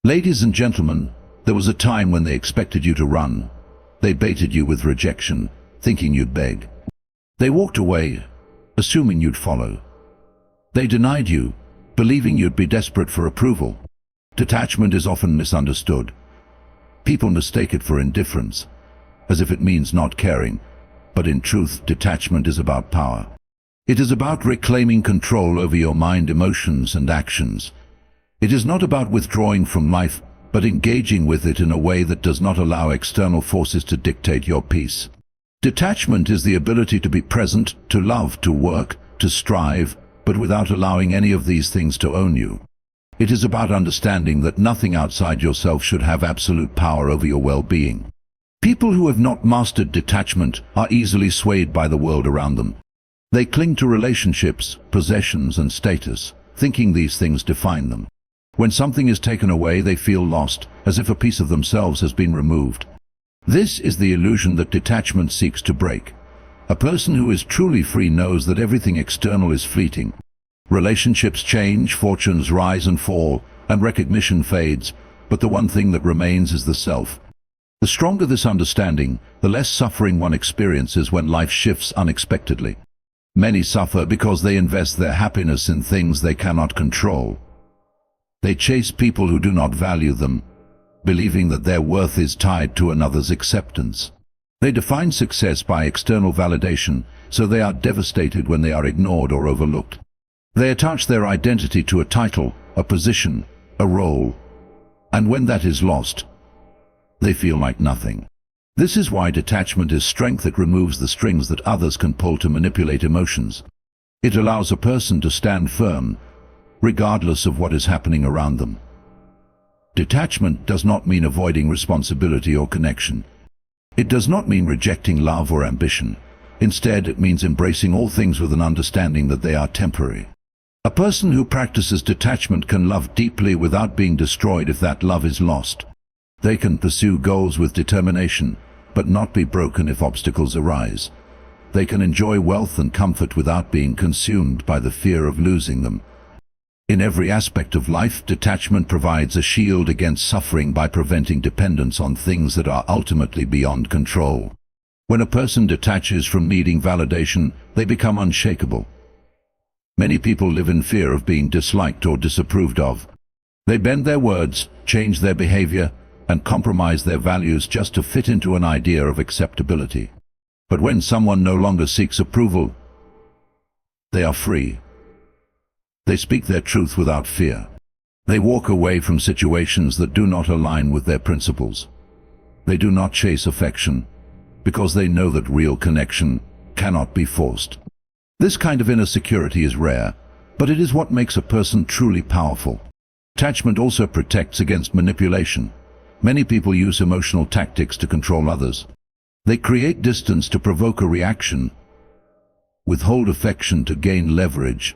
Ladies and gentlemen, there was a time when they expected you to run. They baited you with rejection, thinking you'd beg. They walked away, assuming you'd follow. They denied you, believing you'd be desperate for approval. Detachment is often misunderstood. People mistake it for indifference, as if it means not caring. But in truth, detachment is about power. It is about reclaiming control over your mind, emotions, and actions. It is not about withdrawing from life, but engaging with it in a way that does not allow external forces to dictate your peace. Detachment is the ability to be present, to love, to work, to strive, but without allowing any of these things to own you. It is about understanding that nothing outside yourself should have absolute power over your well-being. People who have not mastered detachment are easily swayed by the world around them. They cling to relationships, possessions, and status, thinking these things define them. When something is taken away, they feel lost, as if a piece of themselves has been removed. This is the illusion that detachment seeks to break. A person who is truly free knows that everything external is fleeting. Relationships change, fortunes rise and fall, and recognition fades, but the one thing that remains is the self. The stronger this understanding, the less suffering one experiences when life shifts unexpectedly. Many suffer because they invest their happiness in things they cannot control. They chase people who do not value them, believing that their worth is tied to another's acceptance. They define success by external validation, so they are devastated when they are ignored or overlooked. They attach their identity to a title, a position, a role, and when that is lost, they feel like nothing. This is why detachment is strength. It removes the strings that others can pull to manipulate emotions. It allows a person to stand firm, regardless of what is happening around them. Detachment does not mean avoiding responsibility or connection. It does not mean rejecting love or ambition. Instead, it means embracing all things with an understanding that they are temporary. A person who practices detachment can love deeply without being destroyed if that love is lost. They can pursue goals with determination, but not be broken if obstacles arise. They can enjoy wealth and comfort without being consumed by the fear of losing them. In every aspect of life, detachment provides a shield against suffering by preventing dependence on things that are ultimately beyond control. When a person detaches from needing validation, they become unshakable. Many people live in fear of being disliked or disapproved of. They bend their words, change their behavior, and compromise their values just to fit into an idea of acceptability. But when someone no longer seeks approval, they are free. They speak their truth without fear. They walk away from situations that do not align with their principles. They do not chase affection, because they know that real connection cannot be forced. This kind of inner security is rare, but it is what makes a person truly powerful. Detachment also protects against manipulation. Many people use emotional tactics to control others. They create distance to provoke a reaction, withhold affection to gain leverage,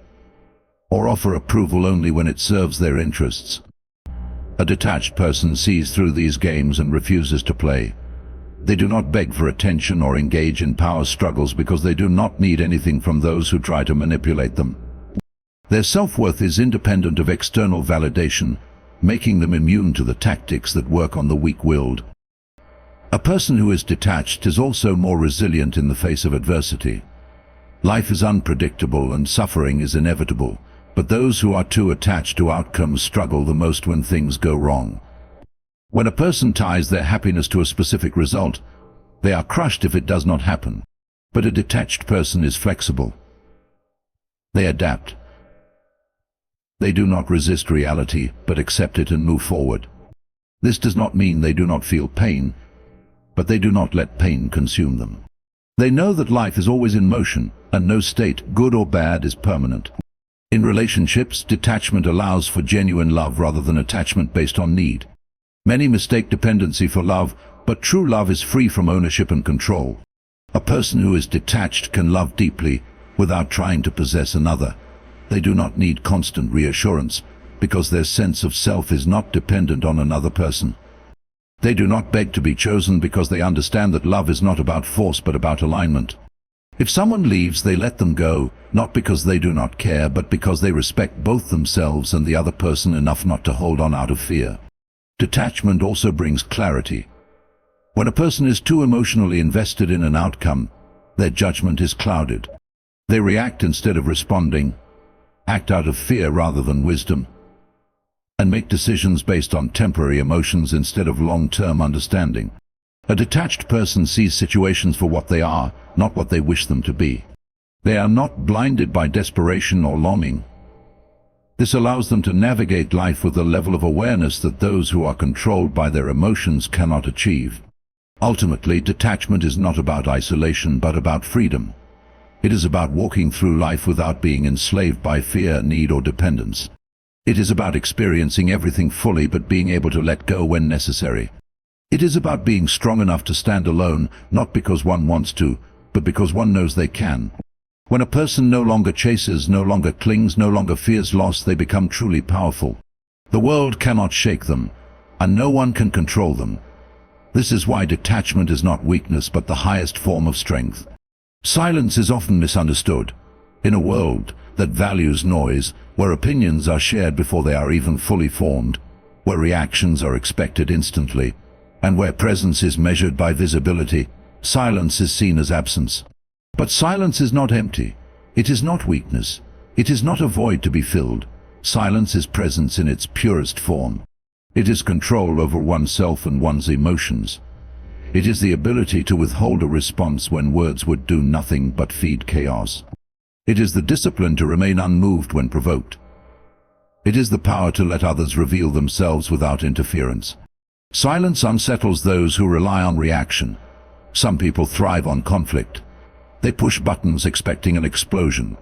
or offer approval only when it serves their interests. A detached person sees through these games and refuses to play. They do not beg for attention or engage in power struggles because they do not need anything from those who try to manipulate them. Their self-worth is independent of external validation, making them immune to the tactics that work on the weak-willed. A person who is detached is also more resilient in the face of adversity. Life is unpredictable and suffering is inevitable, but those who are too attached to outcomes struggle the most when things go wrong. When a person ties their happiness to a specific result, they are crushed if it does not happen. But a detached person is flexible. They adapt. They do not resist reality, but accept it and move forward. This does not mean they do not feel pain, but they do not let pain consume them. They know that life is always in motion, and no state, good or bad, is permanent. In relationships, detachment allows for genuine love rather than attachment based on need. Many mistake dependency for love, but true love is free from ownership and control. A person who is detached can love deeply without trying to possess another. They do not need constant reassurance because their sense of self is not dependent on another person. They do not beg to be chosen because they understand that love is not about force but about alignment. If someone leaves, they let them go, not because they do not care, but because they respect both themselves and the other person enough not to hold on out of fear. Detachment also brings clarity. When a person is too emotionally invested in an outcome, their judgment is clouded. They react instead of responding, act out of fear rather than wisdom, and make decisions based on temporary emotions instead of long-term understanding. A detached person sees situations for what they are, not what they wish them to be. They are not blinded by desperation or longing. This allows them to navigate life with a level of awareness that those who are controlled by their emotions cannot achieve. Ultimately, detachment is not about isolation but about freedom. It is about walking through life without being enslaved by fear, need, or dependence. It is about experiencing everything fully but being able to let go when necessary. It is about being strong enough to stand alone, not because one wants to, but because one knows they can. When a person no longer chases, no longer clings, no longer fears loss, they become truly powerful. The world cannot shake them, and no one can control them. This is why detachment is not weakness but the highest form of strength. Silence is often misunderstood. In a world that values noise, where opinions are shared before they are even fully formed, where reactions are expected instantly, and where presence is measured by visibility, silence is seen as absence. But silence is not empty. It is not weakness. It is not a void to be filled. Silence is presence in its purest form. It is control over oneself and one's emotions. It is the ability to withhold a response when words would do nothing but feed chaos. It is the discipline to remain unmoved when provoked. It is the power to let others reveal themselves without interference. Silence unsettles those who rely on reaction. Some people thrive on conflict. They push buttons expecting an explosion.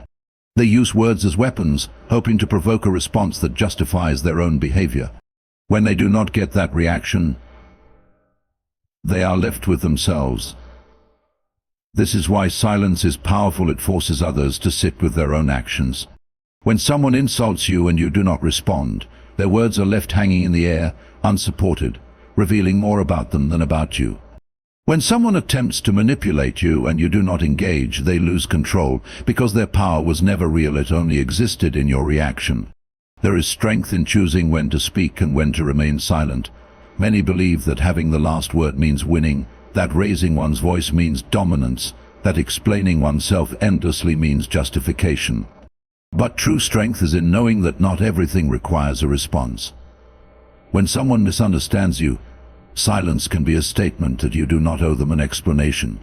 They use words as weapons, hoping to provoke a response that justifies their own behavior. When they do not get that reaction, they are left with themselves. This is why silence is powerful. It forces others to sit with their own actions. When someone insults you and you do not respond, their words are left hanging in the air, unsupported, revealing more about them than about you. When someone attempts to manipulate you and you do not engage, they lose control, because their power was never real, it only existed in your reaction. There is strength in choosing when to speak and when to remain silent. Many believe that having the last word means winning, that raising one's voice means dominance, that explaining oneself endlessly means justification. But true strength is in knowing that not everything requires a response. When someone misunderstands you, silence can be a statement that you do not owe them an explanation.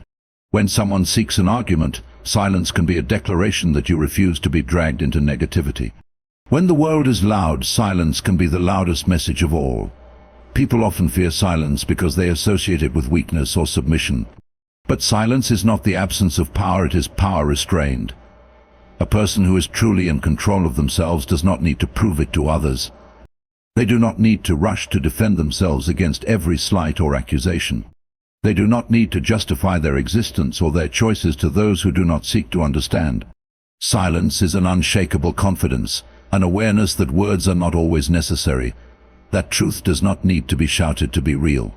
When someone seeks an argument, silence can be a declaration that you refuse to be dragged into negativity. When the world is loud, silence can be the loudest message of all. People often fear silence because they associate it with weakness or submission. But silence is not the absence of power, it is power restrained. A person who is truly in control of themselves does not need to prove it to others. They do not need to rush to defend themselves against every slight or accusation. They do not need to justify their existence or their choices to those who do not seek to understand. Silence is an unshakable confidence, an awareness that words are not always necessary, that truth does not need to be shouted to be real.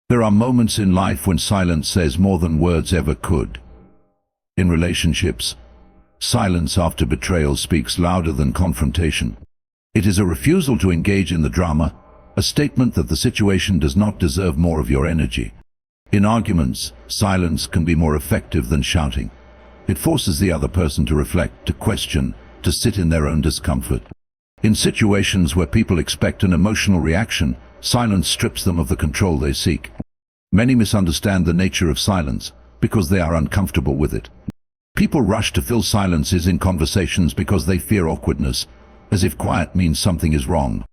There are moments in life when silence says more than words ever could. In relationships, silence after betrayal speaks louder than confrontation. It is a refusal to engage in the drama, a statement that the situation does not deserve more of your energy. In arguments, silence can be more effective than shouting. It forces the other person to reflect, to question, to sit in their own discomfort. In situations where people expect an emotional reaction, silence strips them of the control they seek. Many misunderstand the nature of silence because they are uncomfortable with it. People rush to fill silences in conversations because they fear awkwardness, as if quiet means something is wrong.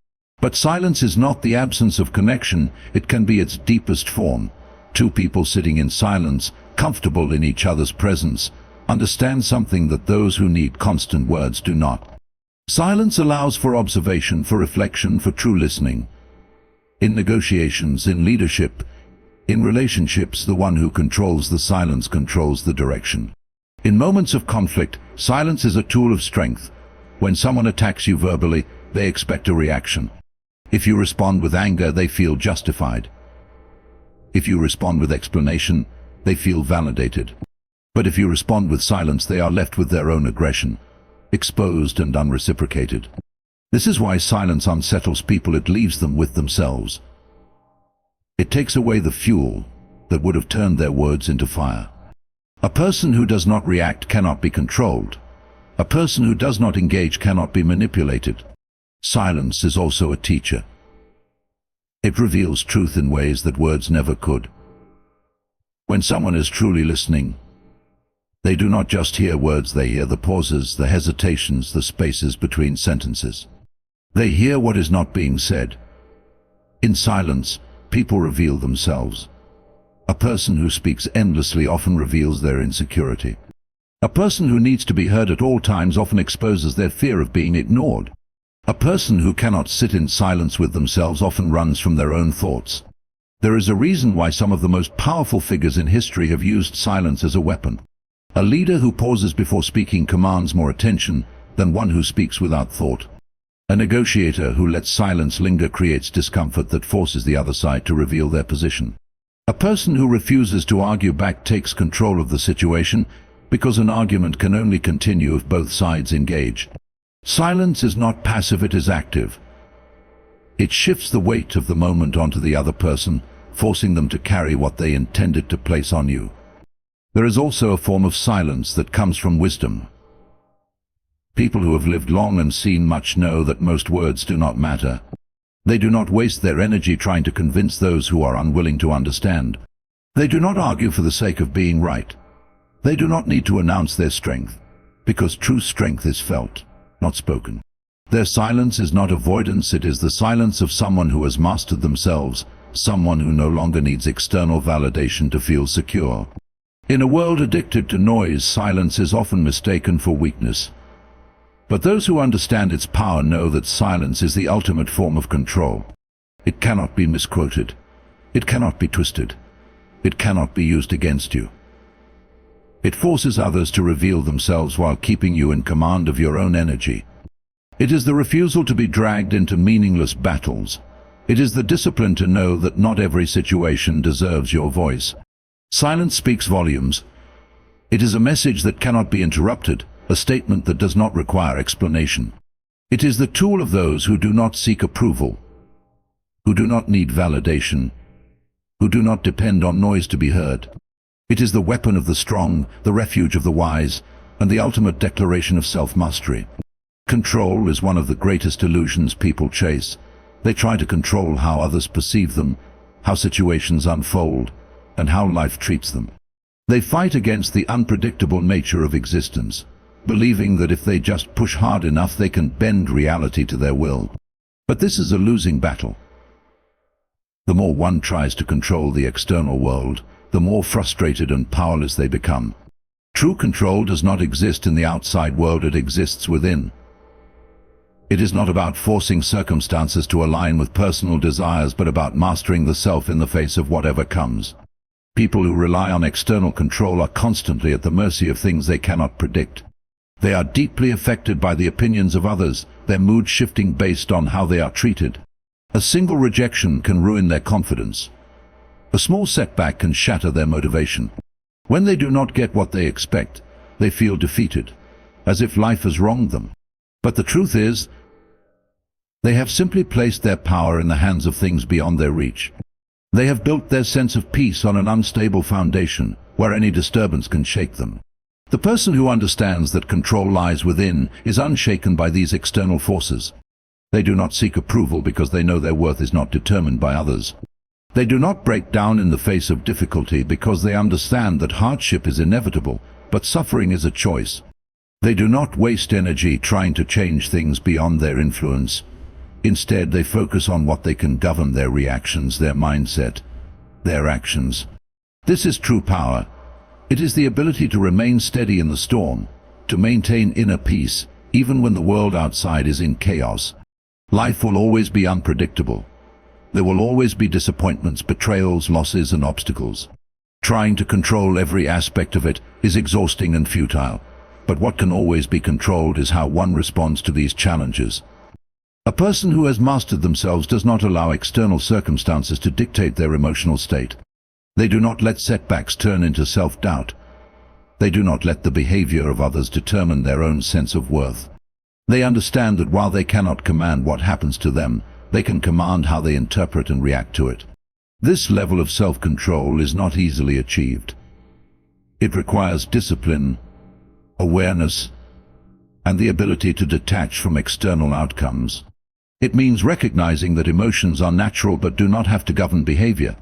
But silence is not the absence of connection, it can be its deepest form. Two people sitting in silence, comfortable in each other's presence, understand something that those who need constant words do not. Silence allows for observation, for reflection, for true listening. In negotiations, in leadership, in relationships, the one who controls the silence controls the direction. In moments of conflict, silence is a tool of strength. When someone attacks you verbally, they expect a reaction. If you respond with anger, they feel justified. If you respond with explanation, they feel validated. But if you respond with silence, they are left with their own aggression, exposed and unreciprocated. This is why silence unsettles people, it leaves them with themselves. It takes away the fuel that would have turned their words into fire. A person who does not react cannot be controlled. A person who does not engage cannot be manipulated. Silence is also a teacher. It reveals truth in ways that words never could. When someone is truly listening, they do not just hear words, they hear the pauses, the hesitations, the spaces between sentences. They hear what is not being said. In silence, people reveal themselves. A person who speaks endlessly often reveals their insecurity. A person who needs to be heard at all times often exposes their fear of being ignored. A person who cannot sit in silence with themselves often runs from their own thoughts. There is a reason why some of the most powerful figures in history have used silence as a weapon. A leader who pauses before speaking commands more attention than one who speaks without thought. A negotiator who lets silence linger creates discomfort that forces the other side to reveal their position. A person who refuses to argue back takes control of the situation, because an argument can only continue if both sides engage. Silence is not passive, it is active. It shifts the weight of the moment onto the other person, forcing them to carry what they intended to place on you. There is also a form of silence that comes from wisdom. People who have lived long and seen much know that most words do not matter. They do not waste their energy trying to convince those who are unwilling to understand. They do not argue for the sake of being right. They do not need to announce their strength, because true strength is felt, not spoken. Their silence is not avoidance, it is the silence of someone who has mastered themselves, someone who no longer needs external validation to feel secure. In a world addicted to noise, silence is often mistaken for weakness. But those who understand its power know that silence is the ultimate form of control. It cannot be misquoted. It cannot be twisted. It cannot be used against you. It forces others to reveal themselves while keeping you in command of your own energy. It is the refusal to be dragged into meaningless battles. It is the discipline to know that not every situation deserves your voice. Silence speaks volumes. It is a message that cannot be interrupted, a statement that does not require explanation. It is the tool of those who do not seek approval, who do not need validation, who do not depend on noise to be heard. It is the weapon of the strong, the refuge of the wise, and the ultimate declaration of self-mastery. Control is one of the greatest illusions people chase. They try to control how others perceive them, how situations unfold, and how life treats them. They fight against the unpredictable nature of existence, believing that if they just push hard enough they can bend reality to their will. But this is a losing battle. The more one tries to control the external world, the more frustrated and powerless they become. True control does not exist in the outside world, it exists within. It is not about forcing circumstances to align with personal desires, but about mastering the self in the face of whatever comes. People who rely on external control are constantly at the mercy of things they cannot predict. They are deeply affected by the opinions of others, their mood shifting based on how they are treated. A single rejection can ruin their confidence. A small setback can shatter their motivation. When they do not get what they expect, they feel defeated, as if life has wronged them. But the truth is, they have simply placed their power in the hands of things beyond their reach. They have built their sense of peace on an unstable foundation, where any disturbance can shake them. The person who understands that control lies within is unshaken by these external forces. They do not seek approval because they know their worth is not determined by others. They do not break down in the face of difficulty because they understand that hardship is inevitable, but suffering is a choice. They do not waste energy trying to change things beyond their influence. Instead, they focus on what they can govern: their reactions, their mindset, their actions. This is true power. It is the ability to remain steady in the storm, to maintain inner peace, even when the world outside is in chaos. Life will always be unpredictable. There will always be disappointments, betrayals, losses, and obstacles. Trying to control every aspect of it is exhausting and futile. But what can always be controlled is how one responds to these challenges. A person who has mastered themselves does not allow external circumstances to dictate their emotional state. They do not let setbacks turn into self-doubt. They do not let the behavior of others determine their own sense of worth. They understand that while they cannot command what happens to them, they can command how they interpret and react to it. This level of self-control is not easily achieved. It requires discipline, awareness, and the ability to detach from external outcomes. It means recognizing that emotions are natural but do not have to govern behavior.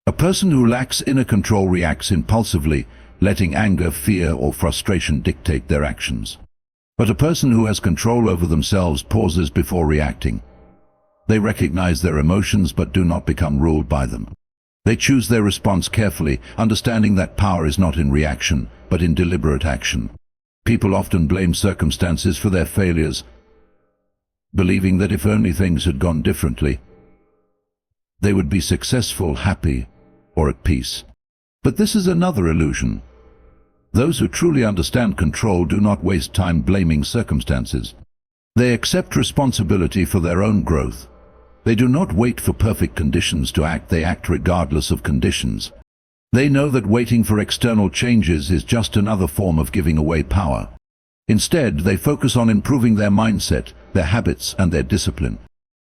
A person who lacks inner control reacts impulsively, letting anger, fear, or frustration dictate their actions. But a person who has control over themselves pauses before reacting. They recognize their emotions but do not become ruled by them. They choose their response carefully, understanding that power is not in reaction, but in deliberate action. People often blame circumstances for their failures, believing that if only things had gone differently, they would be successful, happy, or at peace. But this is another illusion. Those who truly understand control do not waste time blaming circumstances. They accept responsibility for their own growth. They do not wait for perfect conditions to act, they act regardless of conditions. They know that waiting for external changes is just another form of giving away power. Instead, they focus on improving their mindset, their habits, and their discipline.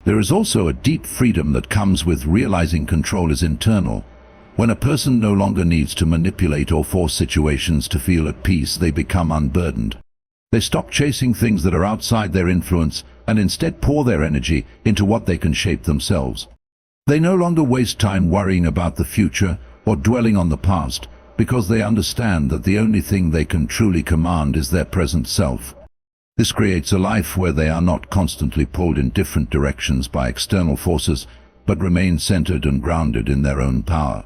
There is also a deep freedom that comes with realizing control is internal. When a person no longer needs to manipulate or force situations to feel at peace, they become unburdened. They stop chasing things that are outside their influence and instead pour their energy into what they can shape themselves. They no longer waste time worrying about the future or dwelling on the past, because they understand that the only thing they can truly command is their present self. This creates a life where they are not constantly pulled in different directions by external forces, but remain centered and grounded in their own power.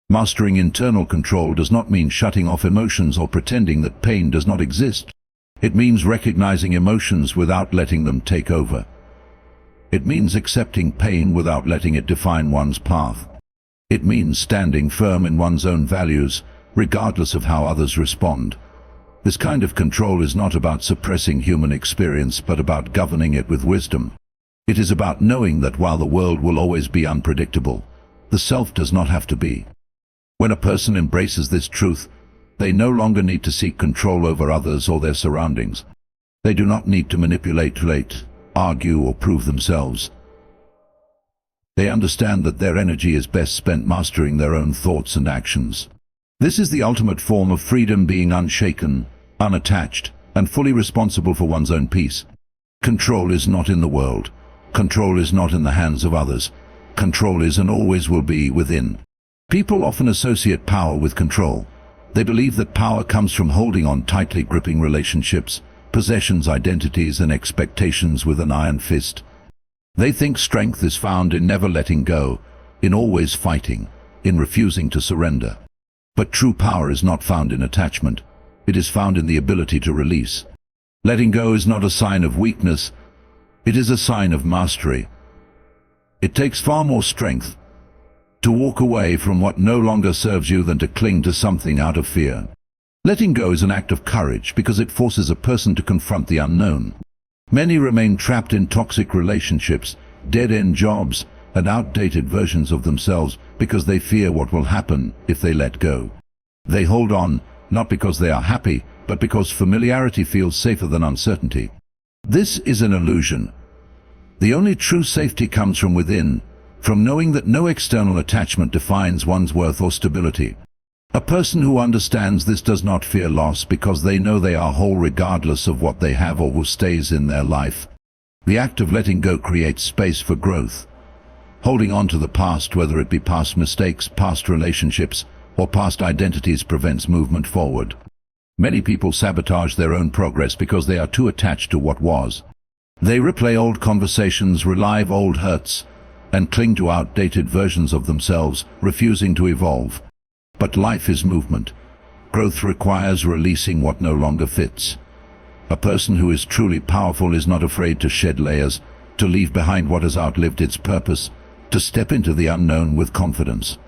Mastering internal control does not mean shutting off emotions or pretending that pain does not exist. It means recognizing emotions without letting them take over. It means accepting pain without letting it define one's path. It means standing firm in one's own values, regardless of how others respond. This kind of control is not about suppressing human experience, but about governing it with wisdom. It is about knowing that while the world will always be unpredictable, the self does not have to be. When a person embraces this truth, they no longer need to seek control over others or their surroundings. They do not need to manipulate, argue, or prove themselves. They understand that their energy is best spent mastering their own thoughts and actions. This is the ultimate form of freedom, being unshaken, unattached, and fully responsible for one's own peace. Control is not in the world. Control is not in the hands of others. Control is and always will be within. People often associate power with control. They believe that power comes from holding on tightly, gripping relationships, possessions, identities, and expectations with an iron fist. They think strength is found in never letting go, in always fighting, in refusing to surrender. But true power is not found in attachment. It is found in the ability to release. Letting go is not a sign of weakness. It is a sign of mastery. It takes far more strength to walk away from what no longer serves you than to cling to something out of fear. Letting go is an act of courage because it forces a person to confront the unknown. Many remain trapped in toxic relationships, dead-end jobs, and outdated versions of themselves because they fear what will happen if they let go. They hold on, not because they are happy, but because familiarity feels safer than uncertainty. This is an illusion. The only true safety comes from within, from knowing that no external attachment defines one's worth or stability. A person who understands this does not fear loss because they know they are whole regardless of what they have or who stays in their life. The act of letting go creates space for growth. Holding on to the past, whether it be past mistakes, past relationships, or past identities, prevents movement forward. Many people sabotage their own progress because they are too attached to what was. They replay old conversations, relive old hurts, and cling to outdated versions of themselves, refusing to evolve. But life is movement. Growth requires releasing what no longer fits. A person who is truly powerful is not afraid to shed layers, to leave behind what has outlived its purpose, to step into the unknown with confidence.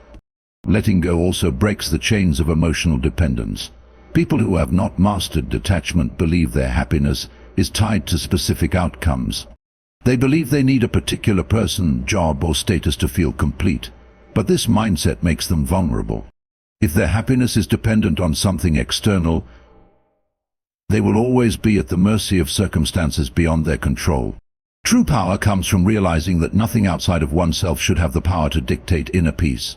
Letting go also breaks the chains of emotional dependence. People who have not mastered detachment believe their happiness is tied to specific outcomes. They believe they need a particular person, job, or status to feel complete, but this mindset makes them vulnerable. If their happiness is dependent on something external, they will always be at the mercy of circumstances beyond their control. True power comes from realizing that nothing outside of oneself should have the power to dictate inner peace.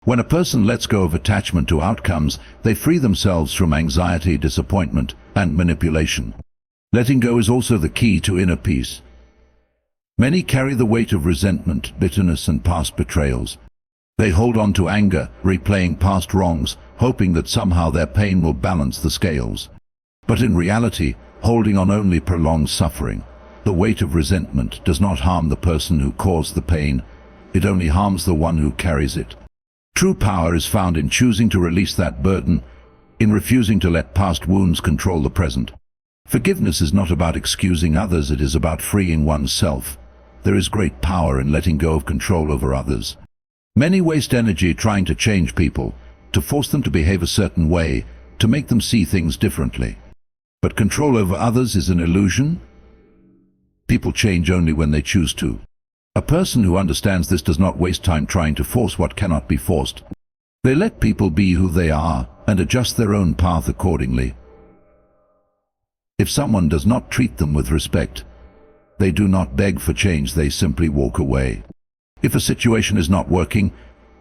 When a person lets go of attachment to outcomes, they free themselves from anxiety, disappointment, and manipulation. Letting go is also the key to inner peace. Many carry the weight of resentment, bitterness, and past betrayals. They hold on to anger, replaying past wrongs, hoping that somehow their pain will balance the scales. But in reality, holding on only prolongs suffering. The weight of resentment does not harm the person who caused the pain, it only harms the one who carries it. True power is found in choosing to release that burden, in refusing to let past wounds control the present. Forgiveness is not about excusing others, it is about freeing oneself. There is great power in letting go of control over others. Many waste energy trying to change people, to force them to behave a certain way, to make them see things differently. But control over others is an illusion. People change only when they choose to. A person who understands this does not waste time trying to force what cannot be forced. They let people be who they are and adjust their own path accordingly. If someone does not treat them with respect, they do not beg for change, they simply walk away. If a situation is not working,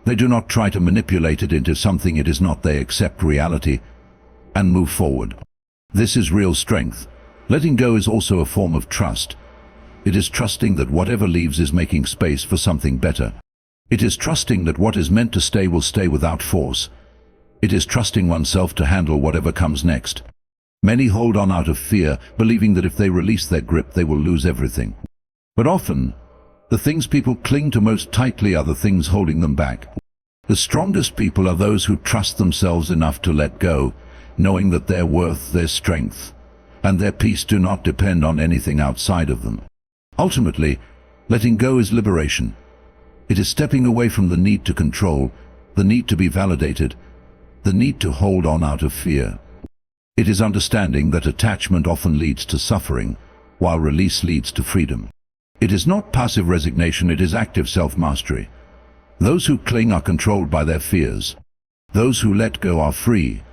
they do not try to manipulate it into something it is not, they accept reality and move forward. This is real strength. Letting go is also a form of trust. It is trusting that whatever leaves is making space for something better. It is trusting that what is meant to stay will stay without force. It is trusting oneself to handle whatever comes next. Many hold on out of fear, believing that if they release their grip, they will lose everything. But often, the things people cling to most tightly are the things holding them back. The strongest people are those who trust themselves enough to let go, knowing that their worth, their strength, and their peace do not depend on anything outside of them. Ultimately, letting go is liberation. It is stepping away from the need to control, the need to be validated, the need to hold on out of fear. It is understanding that attachment often leads to suffering, while release leads to freedom. It is not passive resignation, it is active self-mastery. Those who cling are controlled by their fears. Those who let go are free.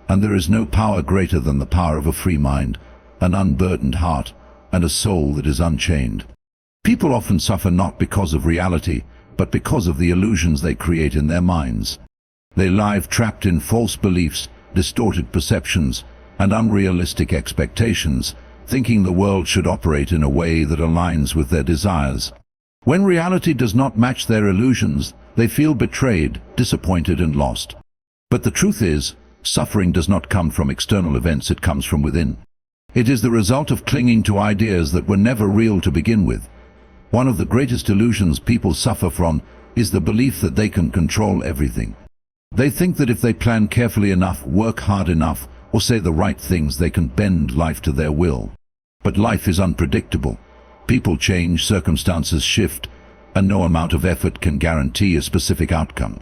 And there is no power greater than the power of a free mind, an unburdened heart, and a soul that is unchained. People often suffer not because of reality, but because of the illusions they create in their minds. They live trapped in false beliefs, distorted perceptions, and unrealistic expectations, thinking the world should operate in a way that aligns with their desires. When reality does not match their illusions, they feel betrayed, disappointed, and lost. But the truth is, suffering does not come from external events, it comes from within. It is the result of clinging to ideas that were never real to begin with. One of the greatest illusions people suffer from is the belief that they can control everything. They think that if they plan carefully enough, work hard enough, or say the right things, they can bend life to their will. But life is unpredictable. People change, circumstances shift, and no amount of effort can guarantee a specific outcome.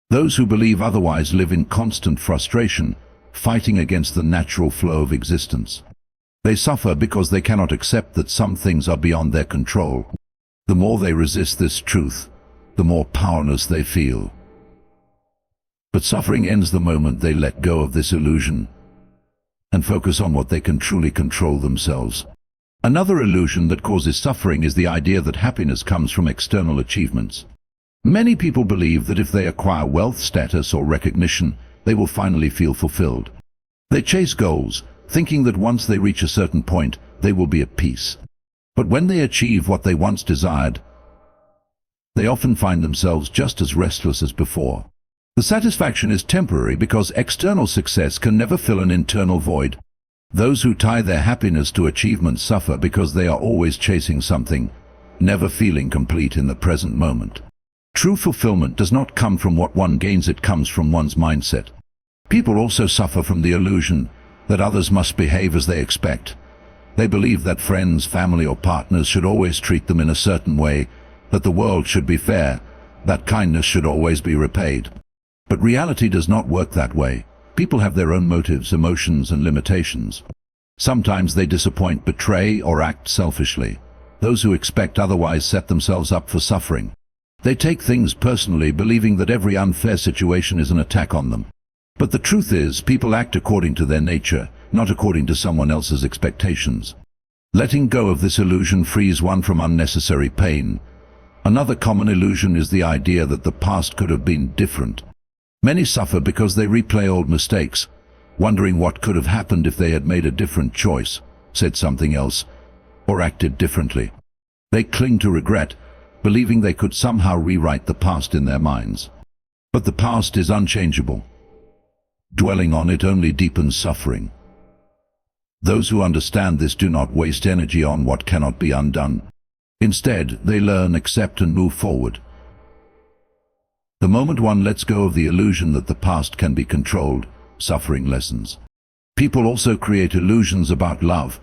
Those who believe otherwise live in constant frustration, fighting against the natural flow of existence. They suffer because they cannot accept that some things are beyond their control. The more they resist this truth, the more powerless they feel. But suffering ends the moment they let go of this illusion and focus on what they can truly control themselves. Another illusion that causes suffering is the idea that happiness comes from external achievements. Many people believe that if they acquire wealth, status, or recognition, they will finally feel fulfilled. They chase goals, thinking that once they reach a certain point, they will be at peace. But when they achieve what they once desired, they often find themselves just as restless as before. The satisfaction is temporary because external success can never fill an internal void. Those who tie their happiness to achievements suffer because they are always chasing something, never feeling complete in the present moment. True fulfillment does not come from what one gains, it comes from one's mindset. People also suffer from the illusion that others must behave as they expect. They believe that friends, family, or partners should always treat them in a certain way, that the world should be fair, that kindness should always be repaid. But reality does not work that way. People have their own motives, emotions, and limitations. Sometimes they disappoint, betray, or act selfishly. Those who expect otherwise set themselves up for suffering. They take things personally, believing that every unfair situation is an attack on them. But the truth is, people act according to their nature, not according to someone else's expectations. Letting go of this illusion frees one from unnecessary pain. Another common illusion is the idea that the past could have been different. Many suffer because they replay old mistakes, wondering what could have happened if they had made a different choice, said something else, or acted differently. They cling to regret, believing they could somehow rewrite the past in their minds. But the past is unchangeable. Dwelling on it only deepens suffering. Those who understand this do not waste energy on what cannot be undone. Instead, they learn, accept, and move forward. The moment one lets go of the illusion that the past can be controlled, suffering lessens. People also create illusions about love.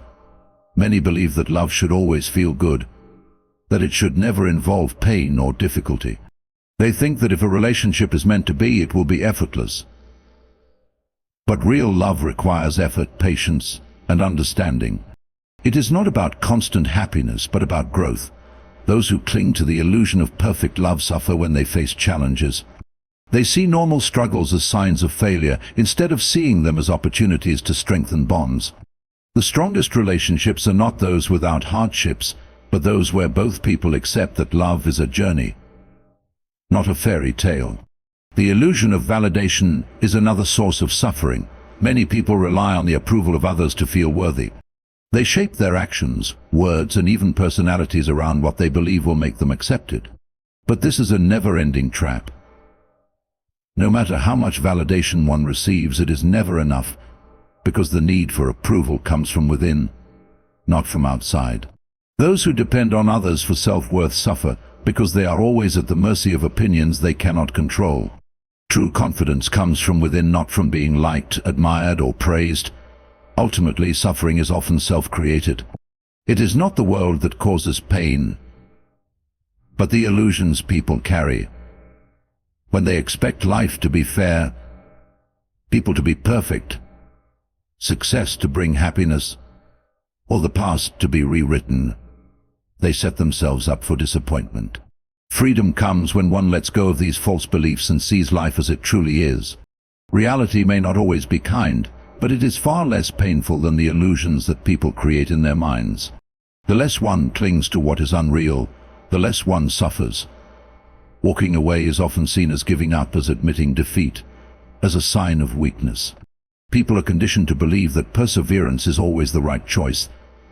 Many believe that love should always feel good, that it should never involve pain or difficulty. They think that if a relationship is meant to be, it will be effortless. But real love requires effort, patience, and understanding. It is not about constant happiness, but about growth. Those who cling to the illusion of perfect love suffer when they face challenges. They see normal struggles as signs of failure, instead of seeing them as opportunities to strengthen bonds. The strongest relationships are not those without hardships, but those where both people accept that love is a journey, not a fairy tale. The illusion of validation is another source of suffering. Many people rely on the approval of others to feel worthy. They shape their actions, words, and even personalities around what they believe will make them accepted. But this is a never-ending trap. No matter how much validation one receives, it is never enough, because the need for approval comes from within, not from outside. Those who depend on others for self-worth suffer because they are always at the mercy of opinions they cannot control. True confidence comes from within, not from being liked, admired, or praised. Ultimately, suffering is often self-created. It is not the world that causes pain, but the illusions people carry. When they expect life to be fair, people to be perfect, success to bring happiness, or the past to be rewritten, they set themselves up for disappointment. Freedom comes when one lets go of these false beliefs and sees life as it truly is. Reality may not always be kind, but it is far less painful than the illusions that people create in their minds. The less one clings to what is unreal, the less one suffers. Walking away is often seen as giving up, as admitting defeat, as a sign of weakness. People are conditioned to believe that perseverance is always the right choice,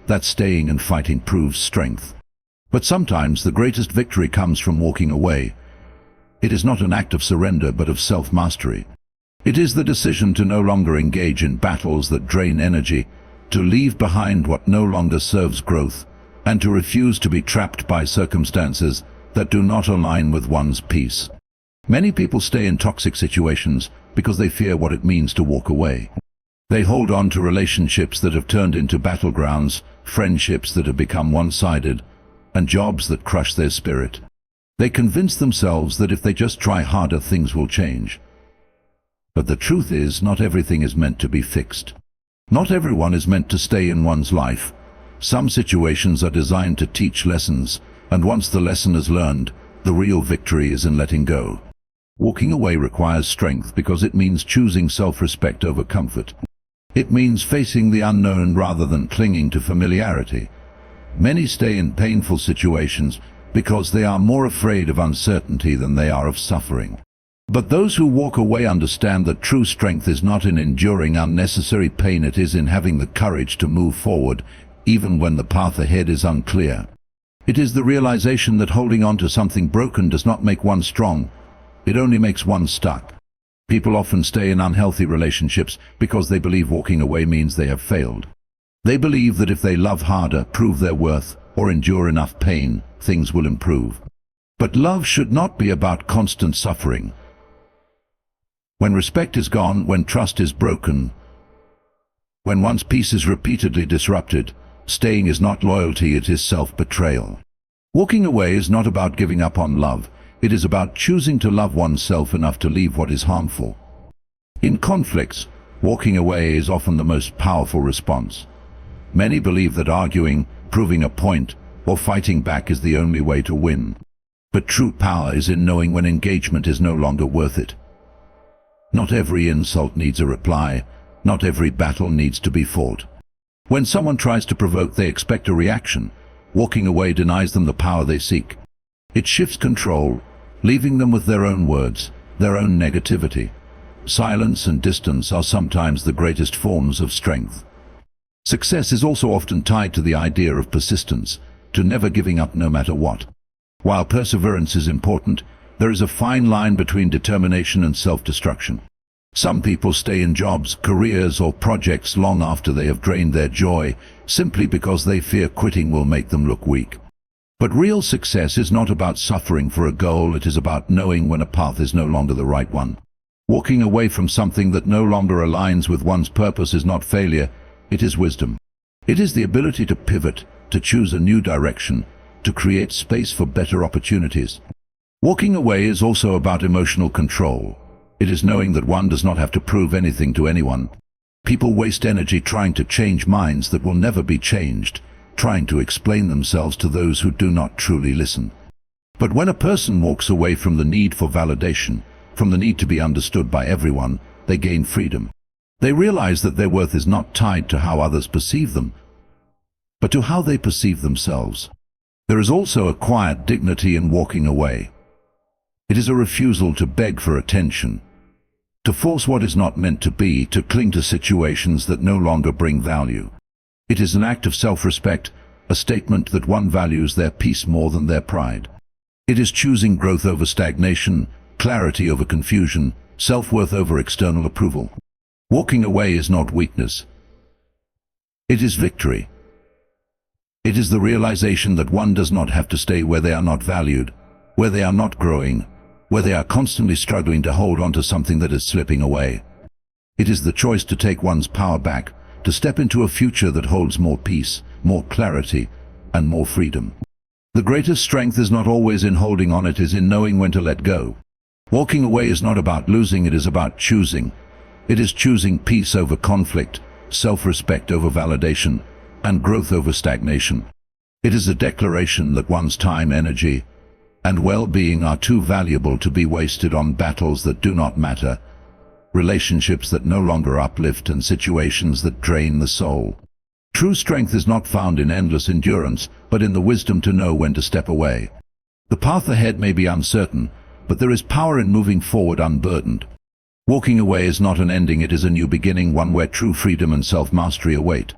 that staying and fighting proves strength. But sometimes the greatest victory comes from walking away. It is not an act of surrender, but of self-mastery. It is the decision to no longer engage in battles that drain energy, to leave behind what no longer serves growth, and to refuse to be trapped by circumstances that do not align with one's peace. Many people stay in toxic situations because they fear what it means to walk away. They hold on to relationships that have turned into battlegrounds, friendships that have become one-sided, and jobs that crush their spirit. They convince themselves that if they just try harder, things will change. But the truth is, not everything is meant to be fixed. Not everyone is meant to stay in one's life. Some situations are designed to teach lessons, and once the lesson is learned, the real victory is in letting go. Walking away requires strength because it means choosing self-respect over comfort. It means facing the unknown rather than clinging to familiarity. Many stay in painful situations because they are more afraid of uncertainty than they are of suffering. But those who walk away understand that true strength is not in enduring unnecessary pain, it is in having the courage to move forward, even when the path ahead is unclear. It is the realization that holding on to something broken does not make one strong, it only makes one stuck. People often stay in unhealthy relationships because they believe walking away means they have failed. They believe that if they love harder, prove their worth, or endure enough pain, things will improve. But love should not be about constant suffering. When respect is gone, when trust is broken, when one's peace is repeatedly disrupted, staying is not loyalty, it is self-betrayal. Walking away is not about giving up on love. It is about choosing to love oneself enough to leave what is harmful. In conflicts, walking away is often the most powerful response. Many believe that arguing, proving a point, or fighting back is the only way to win. But true power is in knowing when engagement is no longer worth it. Not every insult needs a reply. Not every battle needs to be fought. When someone tries to provoke, they expect a reaction. Walking away denies them the power they seek. It shifts control, leaving them with their own words, their own negativity. Silence and distance are sometimes the greatest forms of strength. Success is also often tied to the idea of persistence, to never giving up no matter what. While perseverance is important, there is a fine line between determination and self-destruction. Some people stay in jobs, careers, or projects long after they have drained their joy, simply because they fear quitting will make them look weak. But real success is not about suffering for a goal, it is about knowing when a path is no longer the right one. Walking away from something that no longer aligns with one's purpose is not failure, it is wisdom. It is the ability to pivot, to choose a new direction, to create space for better opportunities. Walking away is also about emotional control. It is knowing that one does not have to prove anything to anyone. People waste energy trying to change minds that will never be changed, trying to explain themselves to those who do not truly listen. But when a person walks away from the need for validation, from the need to be understood by everyone, they gain freedom. They realize that their worth is not tied to how others perceive them, but to how they perceive themselves. There is also a quiet dignity in walking away. It is a refusal to beg for attention, to force what is not meant to be, to cling to situations that no longer bring value. It is an act of self-respect, a statement that one values their peace more than their pride. It is choosing growth over stagnation, clarity over confusion, self-worth over external approval. Walking away is not weakness. It is victory. It is the realization that one does not have to stay where they are not valued, where they are not growing, where they are constantly struggling to hold on to something that is slipping away. It is the choice to take one's power back, to step into a future that holds more peace, more clarity, and more freedom. The greatest strength is not always in holding on, it is in knowing when to let go. Walking away is not about losing, it is about choosing. It is choosing peace over conflict, self-respect over validation, and growth over stagnation. It is a declaration that one's time, energy, and well-being are too valuable to be wasted on battles that do not matter, relationships that no longer uplift, and situations that drain the soul. True strength is not found in endless endurance, but in the wisdom to know when to step away. The path ahead may be uncertain, but there is power in moving forward unburdened. Walking away is not an ending, it is a new beginning, one where true freedom and self-mastery await.